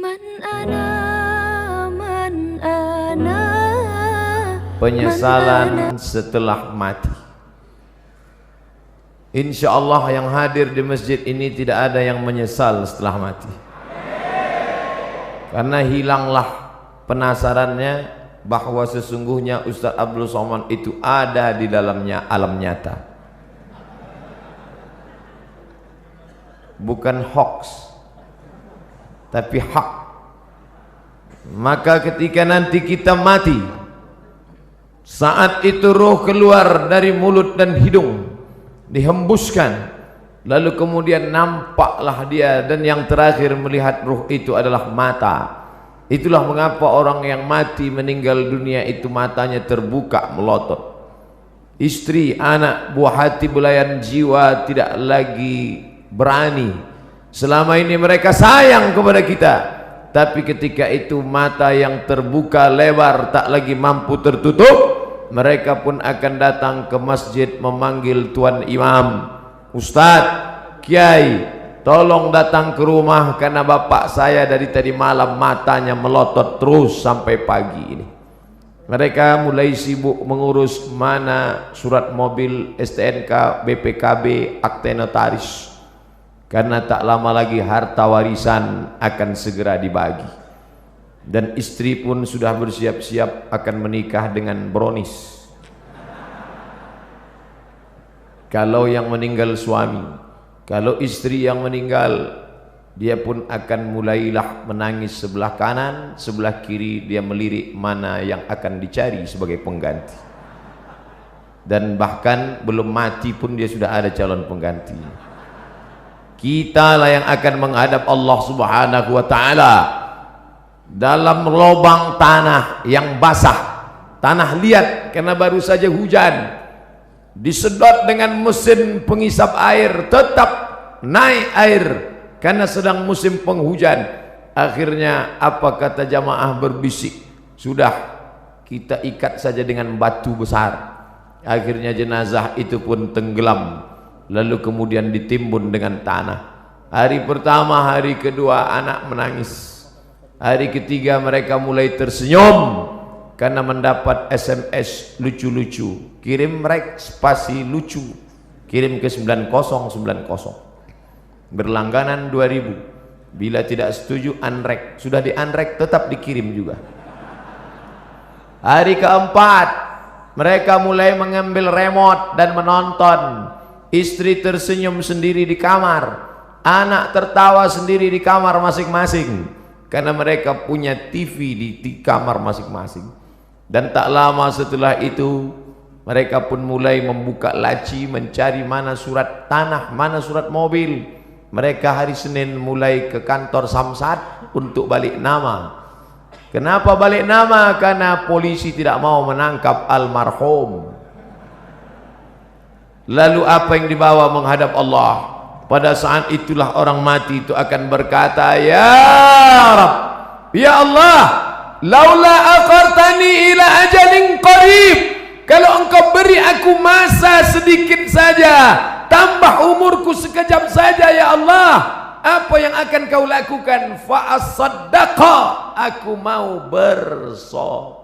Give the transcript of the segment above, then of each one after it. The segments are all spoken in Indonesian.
Man ana, man ana. Penyesalan setelah mati. Insya Allah yang hadir di masjid ini tidak ada yang menyesal setelah mati, karena hilanglah penasarannya bahwa sesungguhnya Ustadz Abdul Somad itu ada di dalamnya alam nyata, bukan hoax tapi hak. Maka ketika nanti kita mati, saat itu roh keluar dari mulut dan hidung, dihembuskan, lalu kemudian nampaklah dia, dan yang terakhir melihat ruh itu adalah mata. Itulah mengapa orang yang mati meninggal dunia itu matanya terbuka melotot. Istri, anak, buah hati, belayan jiwa tidak lagi berani. Selama ini mereka sayang kepada kita, tapi ketika itu mata yang terbuka lebar tak lagi mampu tertutup, mereka pun akan datang ke masjid memanggil tuan imam, Ustadz, Kiai, tolong datang ke rumah karena bapak saya dari tadi malam matanya melotot terus sampai pagi ini. Mereka mulai sibuk mengurus mana surat mobil, STNK, BPKB, akte notaris, karena tak lama lagi harta warisan akan segera dibagi. Dan istri pun sudah bersiap-siap akan menikah dengan Bronis. Kalau yang meninggal suami, kalau istri yang meninggal, dia pun akan mulailah menangis sebelah kanan, sebelah kiri dia melirik mana yang akan dicari sebagai pengganti. Dan bahkan belum mati pun dia sudah ada calon pengganti. Kita lah yang akan menghadap Allah Subhanahu wa ta'ala dalam lubang tanah yang basah, tanah liat karena baru saja hujan, disedot dengan mesin pengisap air, tetap naik air karena sedang musim penghujan. Akhirnya apa kata jamaah berbisik, sudah kita ikat saja dengan batu besar. Akhirnya jenazah itu pun tenggelam, lalu kemudian ditimbun dengan tanah. Hari pertama, hari kedua anak menangis. Hari ketiga mereka mulai tersenyum karena mendapat SMS lucu-lucu. Kirim rek spasi lucu, kirim ke 9090. Berlangganan 2000. Bila tidak setuju unrek, sudah di unrek tetap dikirim juga. Hari keempat mereka mulai mengambil remote dan menonton. Istri tersenyum sendiri di kamar, anak tertawa sendiri di kamar masing-masing, karena mereka punya TV di kamar masing-masing. Dan tak lama setelah itu mereka pun mulai membuka laci mencari mana surat tanah, mana surat mobil. Mereka hari Senin mulai ke kantor Samsat untuk balik nama. Kenapa balik nama? Karena polisi tidak mau menangkap almarhum. Lalu apa yang dibawa menghadap Allah? Pada saat itulah orang mati itu akan berkata, ya Rabb, ya Allah, laula akhartani ila ajalin qarib, kalau engkau beri aku masa sedikit saja, tambah umurku sekejap saja ya Allah, apa yang akan kau lakukan? Fa asaddaqa, aku mau bersodaqah,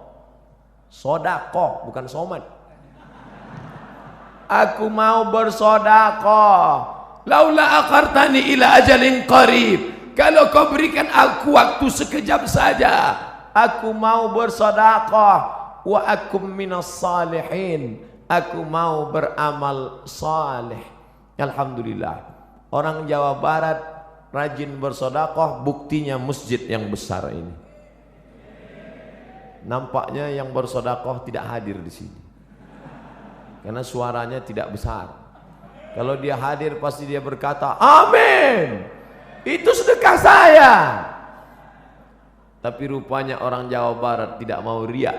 bukan somat. Aku mau bersedekah. Laula akhartani ila ajalin qarib, kalau kau berikan aku waktu sekejap saja, aku mau bersedekah. Wa akum minas salihin, aku mau beramal saleh. Alhamdulillah, orang Jawa Barat rajin bersedekah, buktinya masjid yang besar ini. Nampaknya yang bersedekah tidak hadir di sini karena suaranya tidak besar. Kalau dia hadir pasti dia berkata, amin, itu sedekah saya. Tapi rupanya orang Jawa Barat tidak mau riak.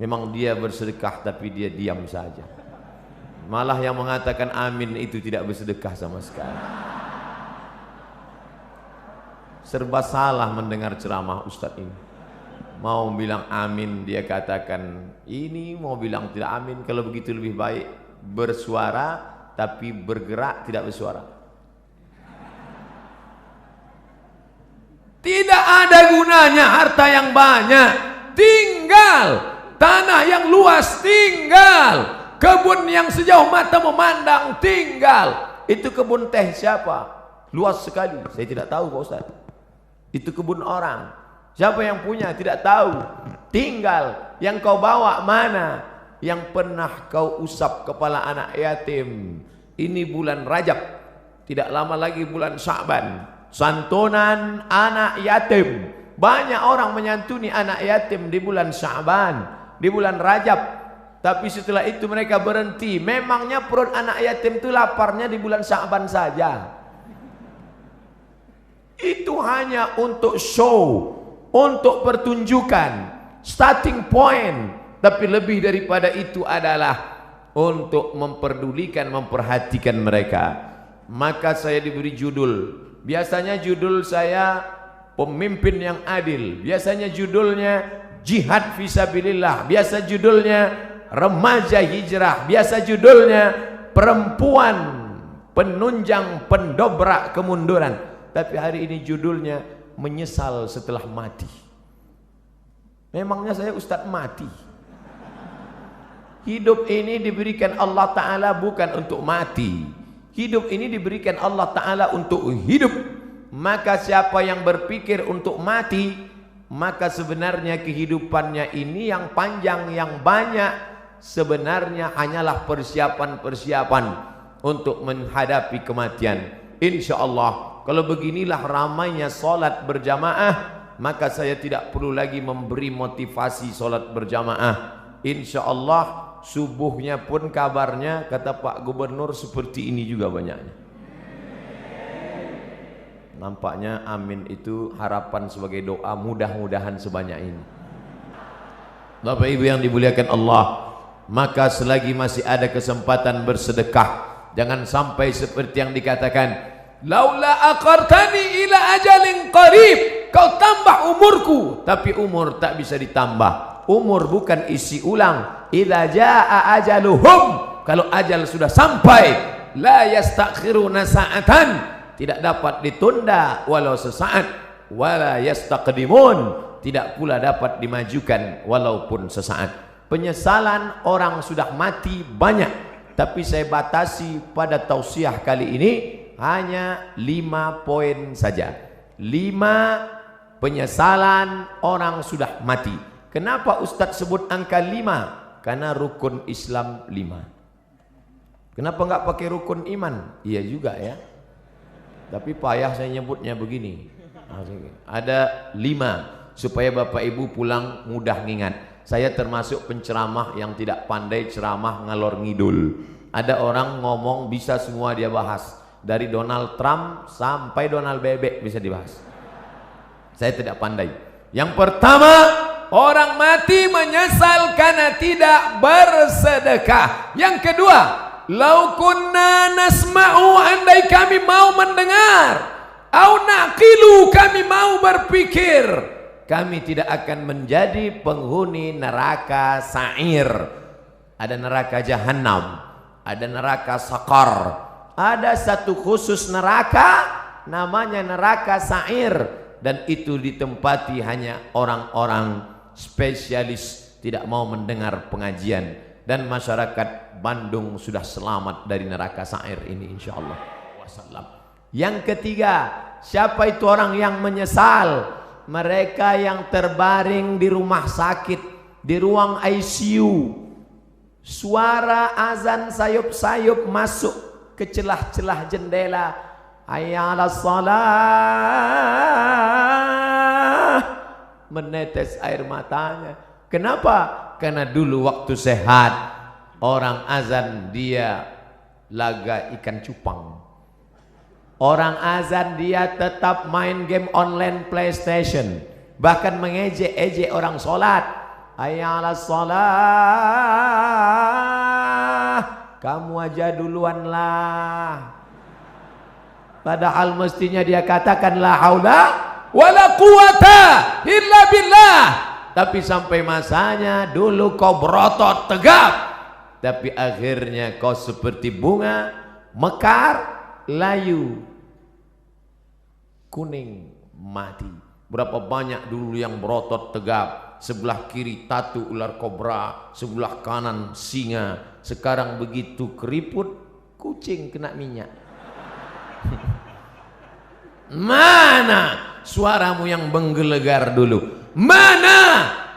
Memang dia bersedekah tapi dia diam saja. Malah yang mengatakan amin itu tidak bersedekah sama sekali. Serba salah mendengar ceramah Ustadz ini. Mau bilang amin dia katakan ini, mau bilang tidak amin. Kalau begitu lebih baik bersuara tapi bergerak tidak bersuara. Tidak ada gunanya harta yang banyak, tinggal tanah yang luas, tinggal kebun yang sejauh mata memandang, tinggal. Itu kebun teh siapa? Luas sekali, saya tidak tahu Pak Ustaz. Itu kebun orang, siapa yang punya tidak tahu. Tinggal yang kau bawa mana, yang pernah kau usap kepala anak yatim. Ini bulan Rajab, tidak lama lagi bulan Sya'ban, santunan anak yatim. Banyak orang menyantuni anak yatim di bulan Sya'ban, di bulan Rajab. Tapi setelah itu mereka berhenti. Memangnya perut anak yatim itu laparnya di bulan Sya'ban saja. Itu hanya untuk show, untuk pertunjukan, starting point. Tapi lebih daripada itu adalah untuk memperdulikan, memperhatikan mereka. Maka saya diberi judul. Biasanya judul saya pemimpin yang adil. Biasanya judulnya jihad fisabilillah. Biasa judulnya remaja hijrah. Biasa judulnya perempuan penunjang pendobrak kemunduran. Tapi hari ini judulnya menyesal setelah mati. Memangnya saya Ustadz mati? Hidup ini diberikan Allah Ta'ala bukan untuk mati. Hidup ini diberikan Allah Ta'ala untuk hidup. Maka siapa yang berpikir untuk mati, maka sebenarnya kehidupannya ini yang panjang, yang banyak, sebenarnya hanyalah persiapan-persiapan untuk menghadapi kematian. Insya Allah, kalau beginilah ramainya solat berjamaah, maka saya tidak perlu lagi memberi motivasi solat berjamaah. Insya Allah subuhnya pun kabarnya kata Pak Gubernur seperti ini juga banyaknya. Nampaknya amin itu harapan sebagai doa, mudah-mudahan sebanyak ini. Bapak Ibu yang dimuliakan Allah, maka selagi masih ada kesempatan bersedekah, jangan sampai seperti yang dikatakan, laula aqartani ila ajalin qarib, kau tambah umurku, tapi umur tak bisa ditambah. Umur bukan isi ulang. Idza jaa ajaluhum, kalau ajal sudah sampai, la yastakhiruna sa'atan, tidak dapat ditunda walau sesaat, wala yastaqdimun, tidak pula dapat dimajukan walaupun sesaat. Penyesalan orang sudah mati banyak, tapi saya batasi pada tausiah kali ini hanya 5 poin saja. 5 penyesalan orang sudah mati. Kenapa Ustadz sebut angka 5? Karena rukun Islam 5. Kenapa enggak pakai rukun iman? Iya juga ya. Tapi payah saya nyebutnya begini. Ada 5 supaya Bapak Ibu pulang mudah ngingat. Saya termasuk penceramah yang tidak pandai ceramah ngalor ngidul. Ada orang ngomong bisa semua dia bahas. Dari Donald Trump sampai Donald Bebek bisa dibahas. Saya tidak pandai. Yang pertama, orang mati menyesal karena tidak bersedekah. Yang kedua, lau kunna nasma'u, andai kami mau mendengar, au naqilu, kami mau berpikir, kami tidak akan menjadi penghuni neraka sa'ir. Ada neraka jahanam, ada neraka sakar, ada satu khusus neraka namanya neraka sa'ir, dan itu ditempati hanya orang-orang spesialis, tidak mau mendengar pengajian. Dan masyarakat Bandung sudah selamat dari neraka sa'ir ini insyaallah. Yang ketiga, siapa itu orang yang menyesal? Mereka yang terbaring di rumah sakit, di ruang ICU, suara azan sayup-sayup masuk ke celah-celah jendela, hayya 'alas shalah, menetes air matanya. Kenapa? Karena dulu waktu sehat orang azan dia laga ikan cupang, orang azan dia tetap main game online PlayStation, bahkan mengejek-ejek orang sholat. Hayya 'alas shalah, kamu aja duluan lah. Padahal mestinya dia katakan la haula wala quwata illa billah. Tapi sampai masanya dulu kau berotot tegap, tapi akhirnya kau seperti bunga mekar, layu, kuning, mati. Berapa banyak dulu yang berotot tegap, sebelah kiri tatu ular kobra, sebelah kanan singa. Sekarang begitu keriput, kucing kena minyak. Mana suaramu yang menggelegar dulu? Mana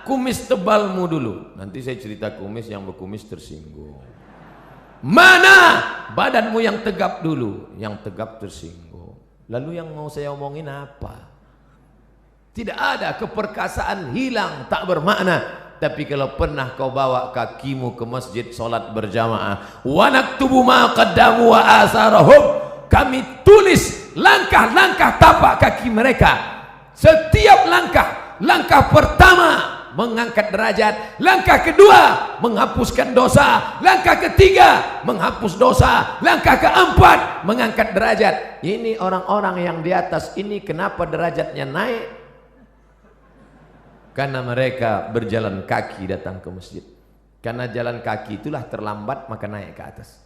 kumis tebalmu dulu? Nanti saya cerita kumis, yang berkumis tersinggung. Mana badanmu yang tegap dulu? Yang tegap tersinggung. Lalu yang mau saya omongin apa? Tidak ada, keperkasaan hilang, tak bermakna. Tapi kalau pernah kau bawa kakimu ke masjid solat berjamaah, wa naktubu ma qaddamu wa asarahum, kami tulis langkah-langkah tapak kaki mereka. Setiap langkah, langkah pertama mengangkat derajat, langkah kedua menghapuskan dosa, langkah ketiga menghapus dosa, langkah keempat mengangkat derajat. Ini orang-orang yang di atas ini kenapa derajatnya naik? Karena mereka berjalan kaki datang ke masjid. Karena jalan kaki itulah terlambat, maka naik ke atas.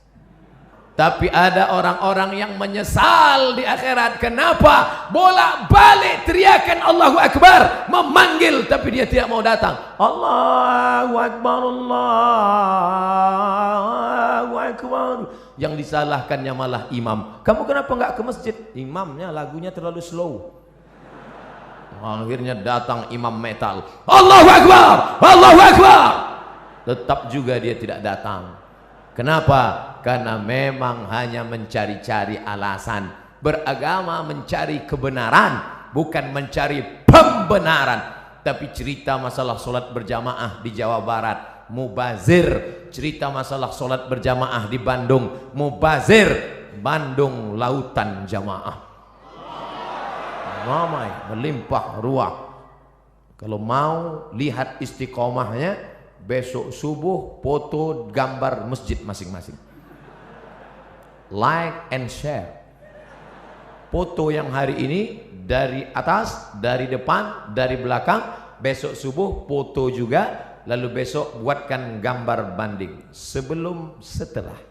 Tapi ada orang-orang yang menyesal di akhirat. Kenapa? Bolak-balik teriakan Allahu Akbar, memanggil, tapi dia tidak mau datang. Allahu Akbar, Allahu Akbar. Yang disalahkannya malah imam. Kamu kenapa nggak ke masjid? Imamnya lagunya terlalu slow. Akhirnya datang imam metal, Allahu Akbar, Allahu Akbar. Tetap juga dia tidak datang. Kenapa? Karena memang hanya mencari-cari alasan. Beragama mencari kebenaran, bukan mencari pembenaran. Tapi cerita masalah solat berjamaah di Jawa Barat, mubazir. Cerita masalah solat berjamaah di Bandung, mubazir. Bandung lautan jamaah, ramai, melimpah ruah. Kalau mau lihat istiqomahnya, besok subuh foto gambar masjid masing-masing, like and share. Foto yang hari ini dari atas, dari depan, dari belakang. Besok subuh foto juga. Lalu besok buatkan gambar banding sebelum setelah.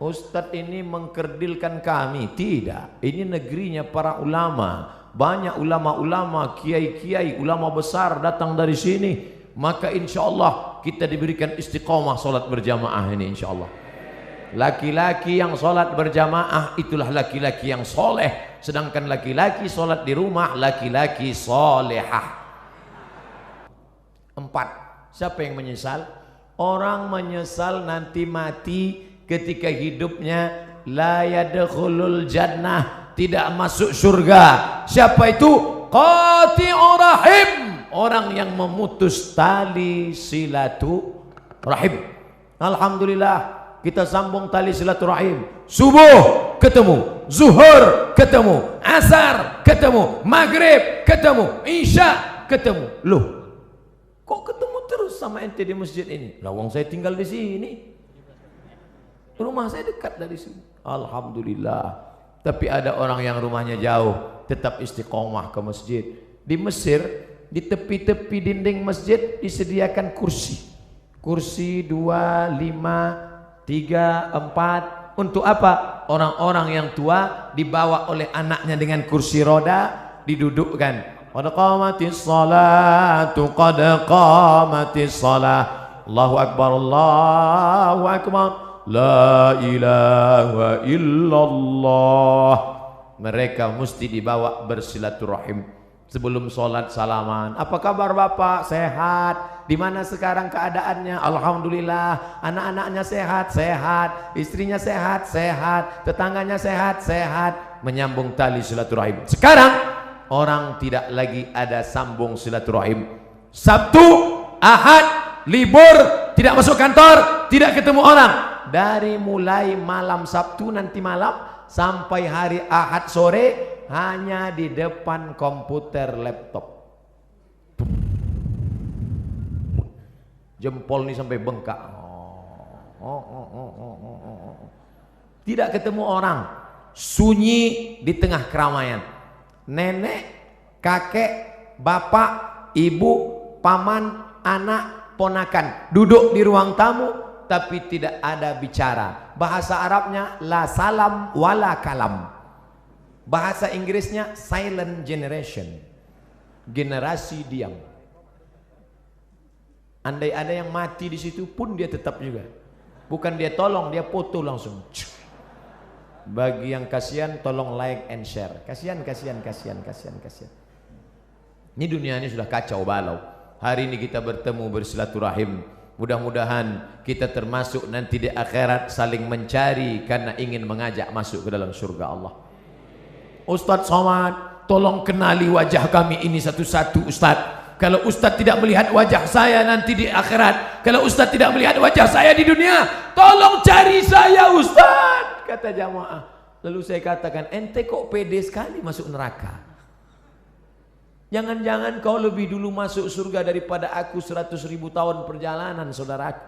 Ustadz ini mengkerdilkan kami. Tidak, ini negerinya para ulama. Banyak ulama-ulama, kiai-kiai, ulama besar datang dari sini. Maka insya Allah kita diberikan istiqomah solat berjamaah ini insya Allah. Laki-laki yang solat berjamaah itulah laki-laki yang soleh. Sedangkan laki-laki solat di rumah, laki-laki solehah. 4. Siapa yang menyesal? Orang menyesal nanti mati ketika hidupnya la yadkhulul jannah, tidak masuk surga. Siapa itu? Qati'ur rahim, orang yang memutus tali silaturahim. Alhamdulillah kita sambung tali silaturahim. Subuh ketemu, zuhur ketemu, asar ketemu, maghrib ketemu, isya ketemu. Loh, kok ketemu terus sama ente di masjid ini? Lawang saya tinggal di sini, rumah saya dekat dari sini. Alhamdulillah. Tapi ada orang yang rumahnya jauh, tetap istiqomah ke masjid. Di Mesir, di tepi-tepi dinding masjid disediakan kursi. Kursi 2, 5, 3, 4. Untuk apa? Orang-orang yang tua dibawa oleh anaknya dengan kursi roda, didudukkan. Qad qamatis salatu, qad qamatis salah. Allahu Akbar, Allahu Akbar. La ilaha illallah. Mereka mesti dibawa bersilaturahim. Sebelum sholat salaman. Apa kabar Bapak? Sehat. Di mana sekarang keadaannya? Alhamdulillah. Anak-anaknya sehat, sehat. Istrinya sehat, sehat. Tetangganya sehat, sehat. Menyambung tali silaturahim. Sekarang orang tidak lagi ada sambung silaturahim. Sabtu, Ahad, libur, tidak masuk kantor, tidak ketemu orang. Dari mulai malam Sabtu nanti malam sampai hari Ahad sore hanya di depan komputer laptop. Jempol ini sampai bengkak. Tidak ketemu orang. Sunyi di tengah keramaian. Nenek, kakek, bapak, ibu, paman, anak, ponakan duduk di ruang tamu, tapi tidak ada bicara. Bahasa Arabnya la salam wala kalam. Bahasa Inggrisnya silent generation, generasi diam. Andai ada yang mati di situ pun dia tetap juga. Bukan dia tolong, dia foto langsung. Bagi yang kasihan tolong like and share. Kasihan. Ini dunia ini sudah kacau balau. Hari ini kita bertemu bersilaturahim. Mudah-mudahan kita termasuk nanti di akhirat saling mencari karena ingin mengajak masuk ke dalam surga Allah. Ustadz Somad, tolong kenali wajah kami ini satu-satu Ustadz. Kalau Ustadz tidak melihat wajah saya nanti di akhirat, kalau Ustadz tidak melihat wajah saya di dunia, tolong cari saya Ustadz, kata jamaah. Lalu saya katakan, ente kok pede sekali masuk neraka? Jangan-jangan kau lebih dulu masuk surga daripada aku 100.000 tahun perjalanan saudaraku.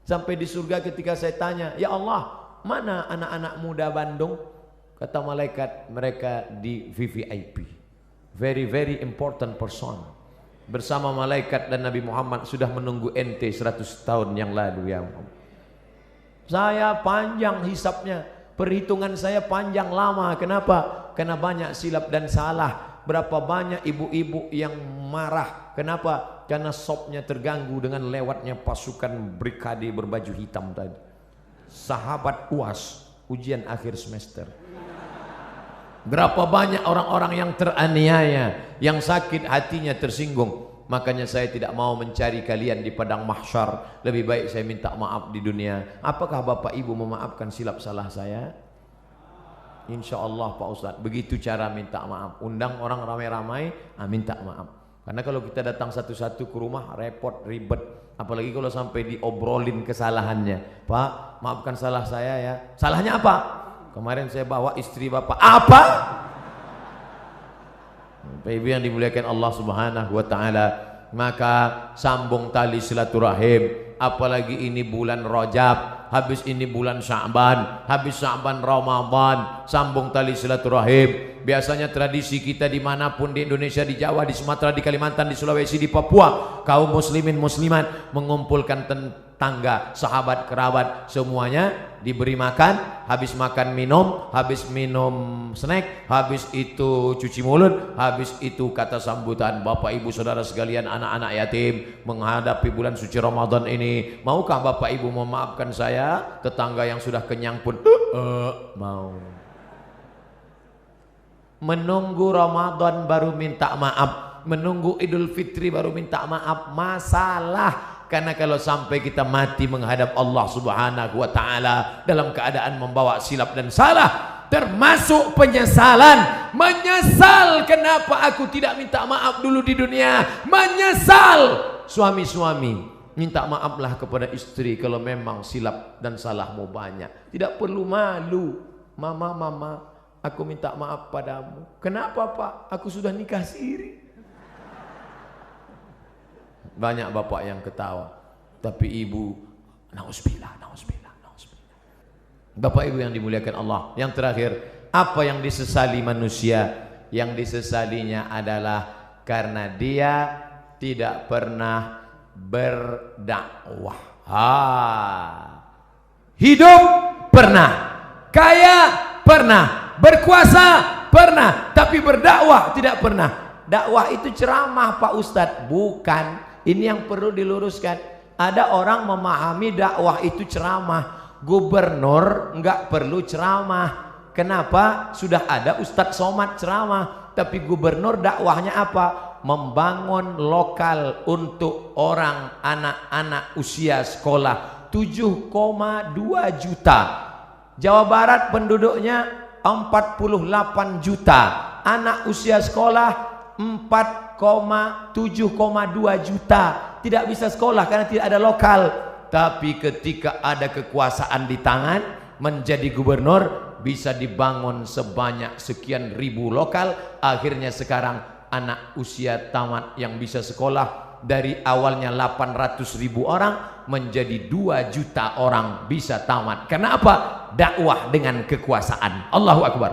Sampai di surga ketika saya tanya, ya Allah, mana anak-anak muda Bandung? Kata malaikat, mereka di VVIP, very important person. Bersama malaikat dan Nabi Muhammad sudah menunggu ente 100 tahun yang lalu ya Muhammad. Saya panjang hisapnya, perhitungan saya panjang lama. Kenapa? Karena banyak silap dan salah. Berapa banyak ibu-ibu yang marah. Kenapa? Karena sopnya terganggu dengan lewatnya pasukan brigade berbaju hitam tadi. Sahabat UAS, ujian akhir semester. Berapa banyak orang-orang yang teraniaya, yang sakit hatinya tersinggung. Makanya saya tidak mau mencari kalian di padang mahsyar. Lebih baik saya minta maaf di dunia. Apakah Bapak Ibu memaafkan silap salah saya? Insya Allah Pak Ustadz. Begitu cara minta maaf. Undang orang ramai-ramai, minta maaf. Karena kalau kita datang satu-satu ke rumah repot, ribet. Apalagi kalau sampai diobrolin kesalahannya. Pak, maafkan salah saya ya. Salahnya apa? Kemarin saya bawa istri Bapak. Apa? Bapak Ibu yang dimuliakan Allah Subhanahu wa taala, maka sambung tali silaturahim. Apalagi ini bulan Rajab, habis ini bulan Sya'ban, habis Sya'ban Ramadan, sambung tali silaturahim. Biasanya tradisi kita dimanapun di Indonesia, di Jawa, di Sumatera, di Kalimantan, di Sulawesi, di Papua, kaum muslimin muslimat mengumpulkan tangga, sahabat, kerabat, semuanya diberi makan. Habis makan minum, habis minum snack, habis itu cuci mulut, habis itu kata sambutan. Bapak Ibu saudara sekalian, anak-anak yatim menghadapi bulan suci Ramadan ini, maukah Bapak Ibu memaafkan saya? Tetangga yang sudah kenyang pun mau. Menunggu Ramadan baru minta maaf, menunggu Idul Fitri baru minta maaf, masalah. Karena kalau sampai kita mati menghadap Allah Subhanahu wa taala dalam keadaan membawa silap dan salah, termasuk penyesalan. Menyesal kenapa aku tidak minta maaf dulu di dunia. Menyesal. Suami-suami, minta maaflah kepada istri kalau memang silap dan salahmu banyak. Tidak perlu malu. Mama, aku minta maaf padamu. Kenapa Pak? Aku sudah nikah siri. Banyak bapak yang ketawa, tapi ibu, nauzubillah. Bapak Ibu yang dimuliakan Allah. Yang terakhir, apa yang disesali manusia? Yang disesalinya adalah karena dia tidak pernah berdakwah. Hidup pernah, kaya pernah, berkuasa pernah, tapi berdakwah tidak pernah. Dakwah itu ceramah Pak Ustadz, bukan. Ini yang perlu diluruskan. Ada orang memahami dakwah itu ceramah. Gubernur nggak perlu ceramah. Kenapa? Sudah ada Ustadz Somad ceramah. Tapi gubernur dakwahnya apa? Membangun lokal untuk orang anak-anak usia sekolah. 7,2 juta. Jawa Barat penduduknya 48 juta. Anak usia sekolah 4,7,2 juta. Tidak bisa sekolah karena tidak ada lokal. Tapi ketika ada kekuasaan di tangan, menjadi gubernur, bisa dibangun sebanyak sekian ribu lokal. Akhirnya sekarang anak usia tamat yang bisa sekolah dari awalnya 800.000 orang menjadi 2 juta orang bisa tamat. Karena apa? Dakwah dengan kekuasaan. Allahu Akbar.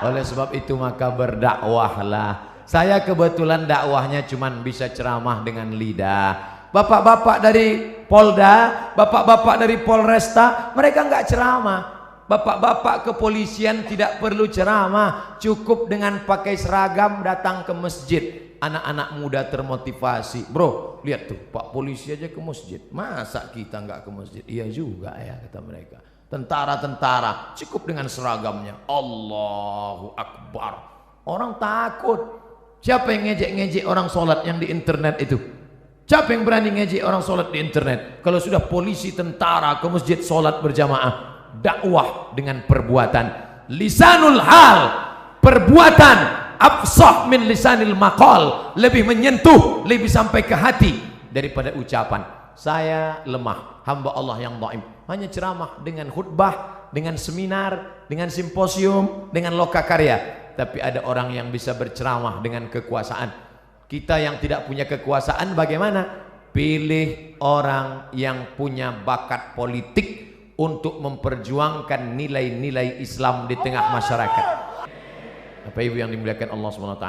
Oleh sebab itu maka berdakwahlah. Saya kebetulan dakwahnya cuman bisa ceramah dengan lidah. Bapak-bapak dari Polda, bapak-bapak dari Polresta, mereka nggak ceramah. Bapak-bapak kepolisian tidak perlu ceramah, cukup dengan pakai seragam datang ke masjid. Anak-anak muda termotivasi. Bro, lihat tuh, Pak polisi aja ke masjid, masa kita nggak ke masjid? Iya juga ya, kata mereka. Tentara-tentara cukup dengan seragamnya. Allahu Akbar. Orang takut. Siapa yang ngejek-ngejek orang sholat yang di internet itu? Siapa yang berani ngejek orang sholat di internet? Kalau sudah polisi tentara ke masjid sholat berjamaah, dakwah dengan perbuatan. Lisanul hal, perbuatan afsah min lisanil maqal, lebih menyentuh, lebih sampai ke hati daripada ucapan. Saya lemah, hamba Allah yang dhaif. Hanya ceramah dengan khutbah, dengan seminar, dengan simposium, dengan lokakarya. Tapi ada orang yang bisa berceramah dengan kekuasaan. Kita yang tidak punya kekuasaan bagaimana? Pilih orang yang punya bakat politik untuk memperjuangkan nilai-nilai Islam di tengah masyarakat. Bapak Ibu yang dimuliakan Allah SWT,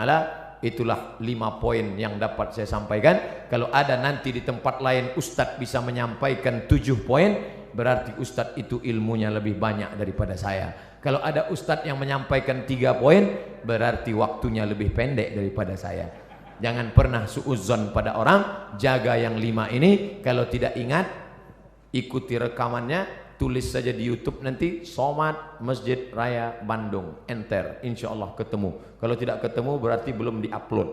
itulah 5 poin yang dapat saya sampaikan. Kalau ada nanti di tempat lain Ustadz bisa menyampaikan 7 poin, berarti Ustadz itu ilmunya lebih banyak daripada saya. Kalau ada Ustadz yang menyampaikan 3 poin, berarti waktunya lebih pendek daripada saya. Jangan pernah suudzon pada orang. Jaga yang 5 ini. Kalau tidak ingat, ikuti rekamannya, tulis saja di YouTube nanti, Somad Masjid Raya Bandung, enter, insya Allah ketemu. Kalau tidak ketemu berarti belum diupload.